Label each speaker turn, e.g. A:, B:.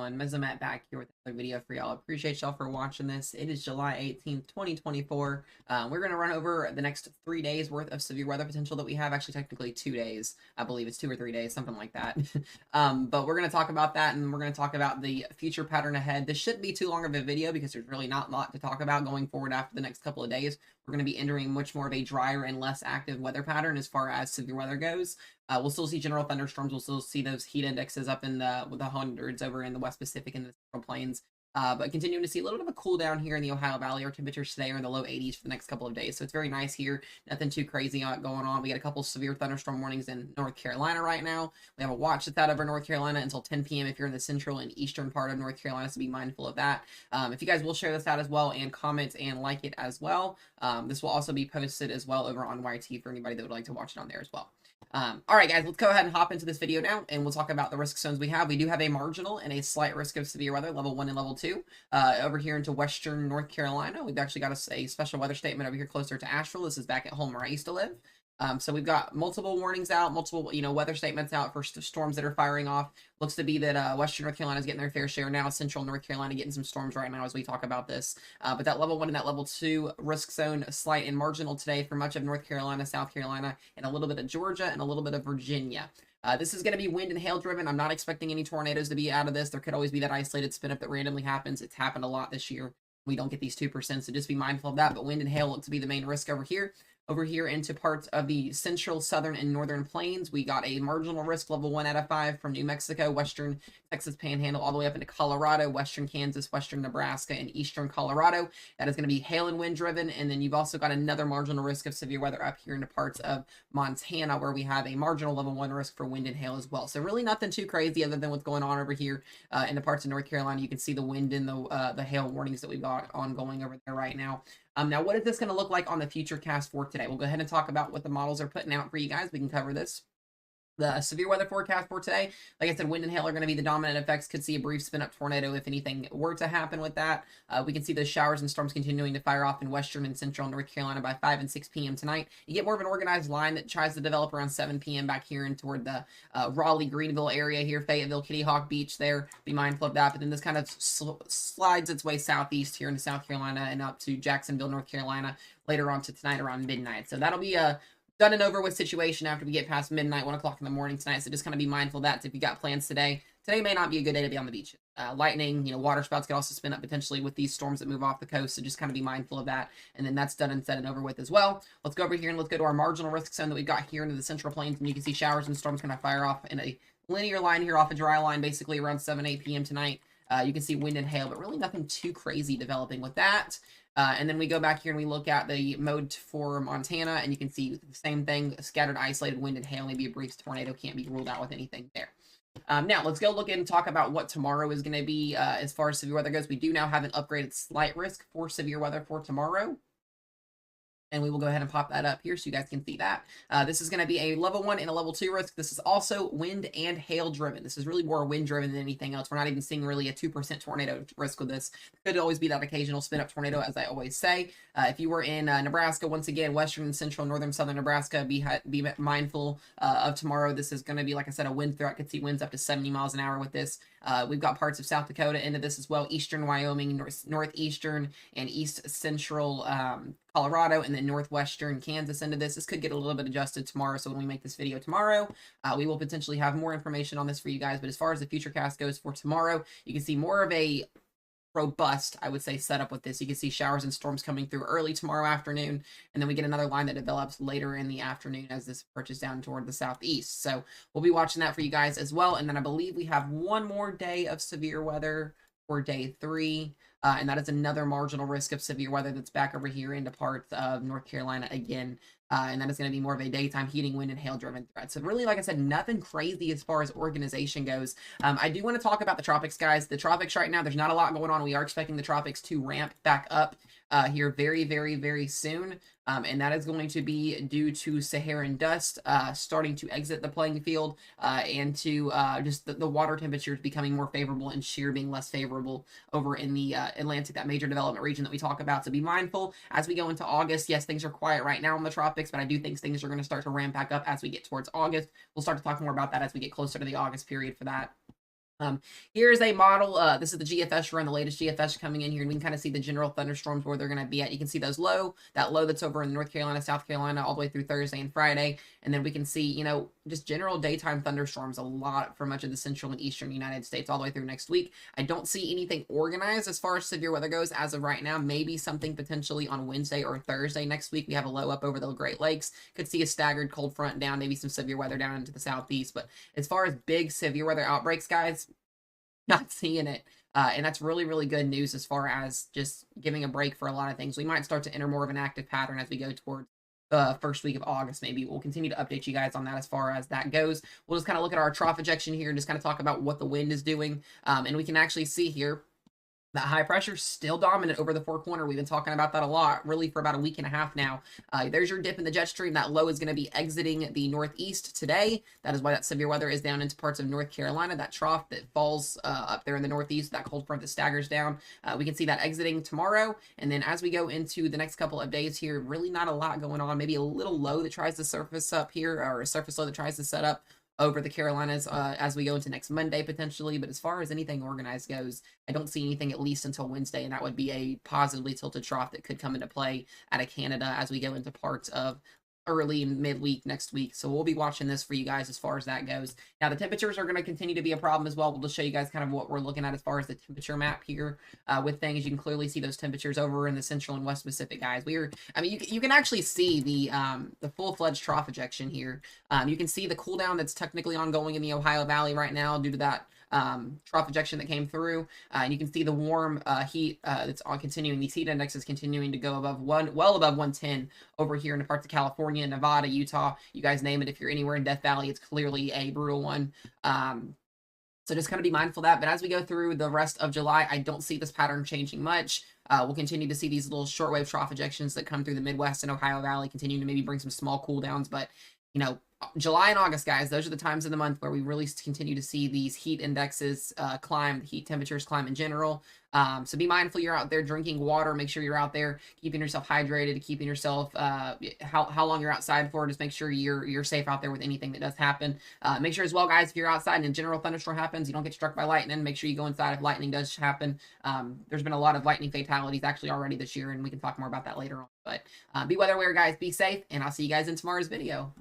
A: everyone. Mesomat back here with another video for y'all. Appreciate y'all for watching this. It is July 18th, 2024. We're going to run over the next 3 days worth of severe weather potential that we have. Actually, technically 2 days. I believe it's 2 or 3 days, something like that. But we're going to talk about that, and we're going to talk about the future pattern ahead. This shouldn't be too long of a video because there's really not a lot to talk about going forward after the next couple of days. We're going to be entering much more of a drier and less active weather pattern as far as severe weather goes. We'll still see general thunderstorms. We'll still see those heat indexes up in the hundreds over in the West Pacific and the Central Plains. But continuing to see a little bit of a cool down here in the Ohio Valley. Our temperatures today are in the low 80s for the next couple of days. So it's very nice here. Nothing too crazy going on. We got a couple severe thunderstorm warnings in North Carolina right now. We have a watch that's out over North Carolina until 10 p.m. if you're in the central and eastern part of North Carolina, so be mindful of that. If you guys will share this out as well and comment and like it as well. This will also be posted as well over on YT for anybody that would like to watch it on there as well. All right, guys, let's go ahead and hop into this video now, and we'll talk about the risk zones we have. We do have a marginal and a slight risk of severe weather, level 1 and level 2, over here into western North Carolina. We've actually got a special weather statement over here closer to Asheville. This is back at home where I used to live. So we've got multiple warnings out, multiple, weather statements out for storms that are firing off. Looks to be that Western North Carolina is getting their fair share now. Central North Carolina getting some storms right now as we talk about this. But that level 1 and that level 2 risk zone, slight and marginal today for much of North Carolina, South Carolina, and a little bit of Georgia and a little bit of Virginia. This is going to be wind and hail driven. I'm not expecting any tornadoes to be out of this. There could always be that isolated spin up that randomly happens. It's happened a lot this year. We don't get these 2%, so just be mindful of that. But wind and hail look to be the main risk over here. Over here into parts of the central, southern, and northern plains, we got a marginal risk, level 1 out of 5 from New Mexico, western Texas Panhandle, all the way up into Colorado, western Kansas, western Nebraska, and eastern Colorado. That is going to be hail and wind driven. And then you've also got another marginal risk of severe weather up here into parts of Montana, where we have a marginal level 1 risk for wind and hail as well. So really nothing too crazy other than what's going on over here in the parts of North Carolina. You can see the wind and the hail warnings that we've got ongoing over there right now. Now, what is this going to look like on the future cast for today? We'll go ahead and talk about what the models are putting out for you guys. We can cover this. The severe weather forecast for today, like I said, wind and hail are going to be the dominant effects. Could see a brief spin up tornado if anything were to happen with that. We can see those showers and storms continuing to fire off in western and central North Carolina by 5 and 6 p.m. tonight. You get more of an organized line that tries to develop around 7 p.m. back here and toward the Raleigh, Greenville area here, Fayetteville, Kitty Hawk Beach there. Be mindful of that. But then this kind of slides its way southeast here into South Carolina and up to Jacksonville, North Carolina later on to tonight around midnight. So that'll be a done and over with situation after we get past midnight, 1 o'clock in the morning tonight. So just kind of be mindful of that. If you got plans today may not be a good day to be on the beach. Lightning, water spouts could also spin up potentially with these storms that move off the coast. So just kind of be mindful of that. And then that's done and said and over with as well. Let's go over here and let's go to our marginal risk zone that we've got here into the central plains. And you can see showers and storms kind of fire off in a linear line here off a dry line, basically around 7, 8 p.m. tonight. You can see wind and hail, but really nothing too crazy developing with that. And then we go back here and we look at the mode for Montana, and you can see the same thing, scattered isolated wind and hail, maybe a brief tornado, can't be ruled out with anything there. Now, let's go look and talk about what tomorrow is going to be as far as severe weather goes. We do now have an upgraded slight risk for severe weather for tomorrow. And we will go ahead and pop that up here so you guys can see that. This is going to be a level 1 and a level 2 risk. This is also wind and hail driven. This is really more wind driven than anything else. We're not even seeing really a 2% tornado risk with this. Could always be that occasional spin up tornado, as I always say. If you were in Nebraska, once again, western and central, northern, southern Nebraska, be mindful of tomorrow. This is going to be, like I said, a wind threat. Could see winds up to 70 miles an hour with this. We've got parts of South Dakota into this as well. Eastern Wyoming, northeastern, and east central Colorado, and then northwestern Kansas into this. This could get a little bit adjusted tomorrow, so when we make this video tomorrow, we will potentially have more information on this for you guys. But as far as the future cast goes for tomorrow, you can see more of a robust, I would say, setup with this. You can see showers and storms coming through early tomorrow afternoon, and then we get another line that develops later in the afternoon as this approaches down toward the southeast. So we'll be watching that for you guys as well. And then I believe we have one more day of severe weather for day 3. And that is another marginal risk of severe weather that's back over here into parts of North Carolina again. And that is going to be more of a daytime heating, wind, and hail driven threat. So really, like I said, nothing crazy as far as organization goes. I do want to talk about the tropics, guys. The tropics right now, there's not a lot going on. We are expecting the tropics to ramp back up here very, very, very soon. And that is going to be due to Saharan dust starting to exit the playing field and to just the water temperatures becoming more favorable and shear being less favorable over in the Atlantic, that major development region that we talk about. So be mindful as we go into August. Yes, things are quiet right now in the tropics, but I do think things are going to start to ramp back up as we get towards August. We'll start to talk more about that as we get closer to the August period for that. Here's a model. This is the GFS run, the latest GFS coming in here, and we can kind of see the general thunderstorms where they're going to be at. You can see those that low that's over in North Carolina, South Carolina, all the way through Thursday and Friday. And then we can see, just general daytime thunderstorms a lot for much of the central and eastern United States all the way through next week. I don't see anything organized as far as severe weather goes as of right now. Maybe something potentially on Wednesday or Thursday next week. We have a low up over the Great Lakes. Could see a staggered cold front down, maybe some severe weather down into the southeast. But as far as big severe weather outbreaks, guys, not seeing it. And that's really, really good news as far as just giving a break for a lot of things. We might start to enter more of an active pattern as we go towards the first week of August, maybe. We'll continue to update you guys on that as far as that goes. We'll just kind of look at our trough ejection here and just kind of talk about what the wind is doing. And we can actually see here that high pressure is still dominant over the four corner. We've been talking about that a lot, really, for about a week and a half now. There's your dip in the jet stream. That low is going to be exiting the northeast today. That is why that severe weather is down into parts of North Carolina. That trough that falls up there in the northeast, that cold front that staggers down. We can see that exiting tomorrow. And then as we go into the next couple of days here, really not a lot going on. Maybe a little low that tries to surface up here, or a surface low that tries to set up over the Carolinas as we go into next Monday, potentially. But as far as anything organized goes, I don't see anything at least until Wednesday, and that would be a positively tilted trough that could come into play out of Canada as we go into parts of early and midweek next week. So we'll be watching this for you guys as far as that goes. Now, the temperatures are going to continue to be a problem as well. We'll just show you guys kind of what we're looking at as far as the temperature map here with things. You can clearly see those temperatures over in the central and west Pacific, guys. You can actually see the full-fledged trough ejection here. You can see the cool down that's technically ongoing in the Ohio Valley right now due to that trough ejection that came through, and you can see the warm heat that's on continuing. These heat indexes continuing to go above well above 110 over here in the parts of California, Nevada, Utah. You guys name it. If you're anywhere in Death Valley, it's clearly a brutal one. So just kind of be mindful of that. But as we go through the rest of July, I don't see this pattern changing much. We'll continue to see these little shortwave trough ejections that come through the Midwest and Ohio Valley, continuing to maybe bring some small cool downs. But July and August, guys, those are the times of the month where we really continue to see these heat indexes climb, heat temperatures climb in general. So be mindful you're out there drinking water. Make sure you're out there keeping yourself hydrated, keeping yourself how long you're outside for. Just make sure you're safe out there with anything that does happen. Make sure as well, guys, if you're outside and a general thunderstorm happens, you don't get struck by lightning. Make sure you go inside if lightning does happen. There's been a lot of lightning fatalities actually already this year, and we can talk more about that later on. But be weather aware, guys. Be safe, and I'll see you guys in tomorrow's video.